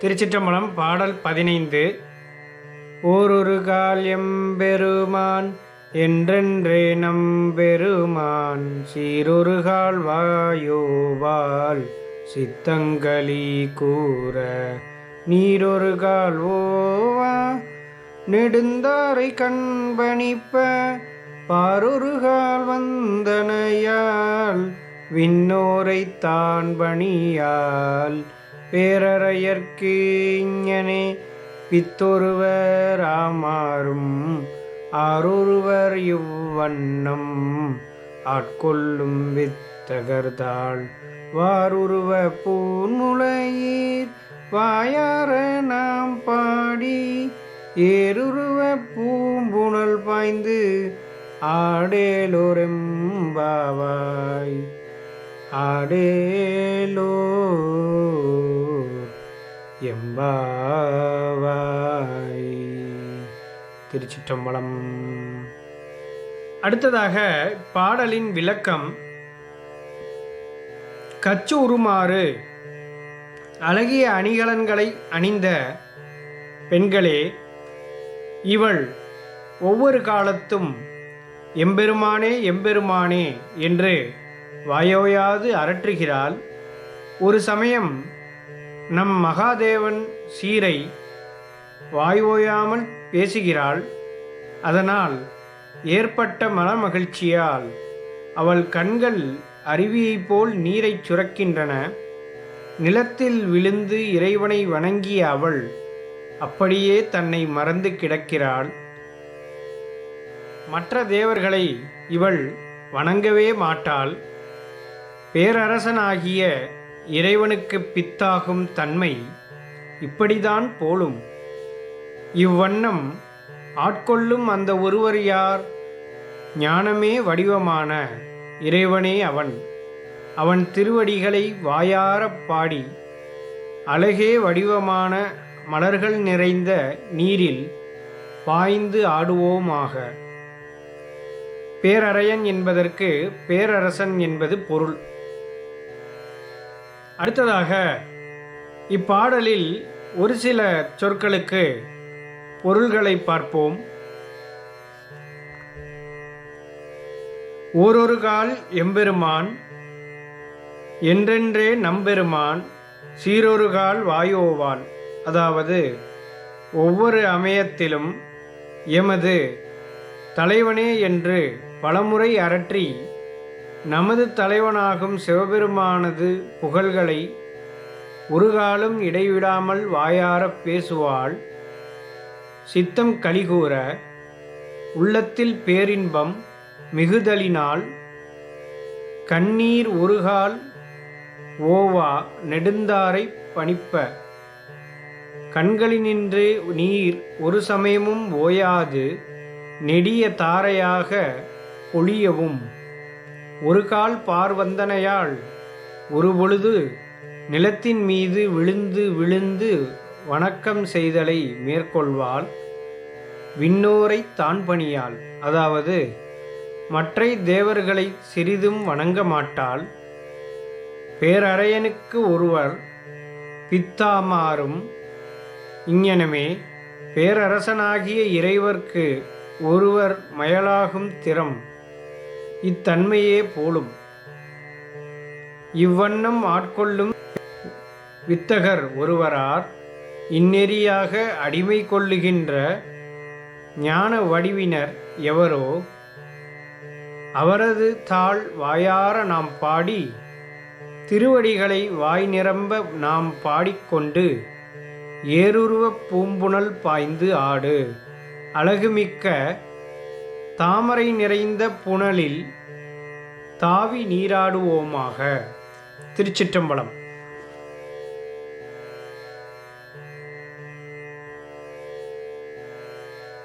திருச்சிற்றம்பலம். பாடல் 15. ஓரொரு கால் எம்பெருமான் என்றென்றே நம்பெருமான் சீரொரு கால் வாயோவால் சித்தங்களி கூற நீரொரு கால் ஓவா நெடுந்தாரை கண்பணிப்ப பாரொரு கால் வந்தனையால் விண்ணோரை தான் பணியால் பேரறையர்க்கு இங்ஙனே பித்தொருவர் ஆமாறும் ஆரொருவர் இவ்வண்ணம் ஆட்கொள்ளும் வித்தகர்தாள் வாருருவ பூநுழையீர் வாயார நாம் பாடி ஏருருவ பூம்புணல் பாய்ந்து ஆடேலோரெம்பாவாய் ஆடேலோ எம்பாவாய். திருச்சிற்றம்பலம். அடுத்ததாக பாடலின் விளக்கம். கச்சு உருமாறு அழகிய அணிகலன்களை அணிந்த பெண்களே, இவள் ஒவ்வொரு காலத்தும் எம்பெருமானே எம்பெருமானே என்று வாயோயாது அரற்றுகிறாள். ஒரு சமயம் நம் மகாதேவன் சீரை வாய்வோயாமல் பேசுகிறாள். அதனால் ஏற்பட்ட மனமகிழ்ச்சியால் அவள் கண்கள் அருவியைப் போல் நீரைச் சுரக்கின்றன. நிலத்தில் விழுந்து இறைவனை வணங்கிய அவள் அப்படியே தன்னை மறந்து கிடக்கிறாள். மற்ற தேவர்களை இவள் வணங்கவே மாட்டாள். பேரரசனாகிய இறைவனுக்கு பித்தாகும் தன்மை இப்படிதான் போலும். இவ்வண்ணம் ஆட்கொள்ளும் அந்த ஒருவர் யார்? ஞானமே வடிவமான இறைவனே அவன். அவன் திருவடிகளை வாயாரப் பாடி அழகே வடிவமான மலர்கள் நிறைந்த நீரில் பாய்ந்து ஆடுவோமாக. பேரறையன் என்பதற்கு பேரரசன் என்பது பொருள். அடுத்ததாக இப்பாடலில் ஒரு சில சொற்களுக்கு பொருள்களை பார்ப்போம். ஓரொரு கால் எம்பெருமான் என்றென்றே நம்பெருமான் சீரொரு கால் வாயோவான். அதாவது ஒவ்வொரு அமயத்திலும் எமது தலைவனே என்று பலமுறை அரற்றி நமது தலைவனாகும் சிவபெருமானது புகழ்களை ஒரு காலம் இடைவிடாமல் வாயாரப் பேசுவாள். சித்தம் கலிகூற உள்ளத்தில் பேரின்பம் மிகுதலினால் கண்ணீர் ஒருகால் ஓவா நெடுந்தாரை பணிப்ப கண்களினின்று நீர் ஒரு சமயமும் ஓயாது நெடிய தாரையாக பொழியவும் ஒரு கால் பார்வந்தனையாள் ஒருபொழுது நிலத்தின் மீது விழுந்து விழுந்து வணக்கம் செய்தலை மேற்கொள்வாள். விண்ணோரை தான் பணியாள். அதாவது மற்றை தேவர்களை சிறிதும் வணங்க மாட்டாள். பேரறையனுக்கு ஒருவர் பித்தாமாறும் இங்ஙனமே பேரரசனாகிய இறைவர்க்கு ஒருவர் மயலாகும் திறம் இத்தன்மையே போலும். இவ்வண்ணம் ஆட்கொள்ளும் வித்தகர் ஒருவரார் இந்நெறியாக அடிமை கொள்ளுகின்ற ஞான வடிவினர் எவரோ அவரது தாள் வாயார நாம் பாடி திருவடிகளை வாய் நிரம்ப நாம் பாடிக்கொண்டு ஏருருவப் பூம்புணல் பாய்ந்து ஆடு அழகுமிக்க தாமரை நிறைந்த புனலில் தாவி நீராடுவோமாக. திருச்சிற்றம்பலம்.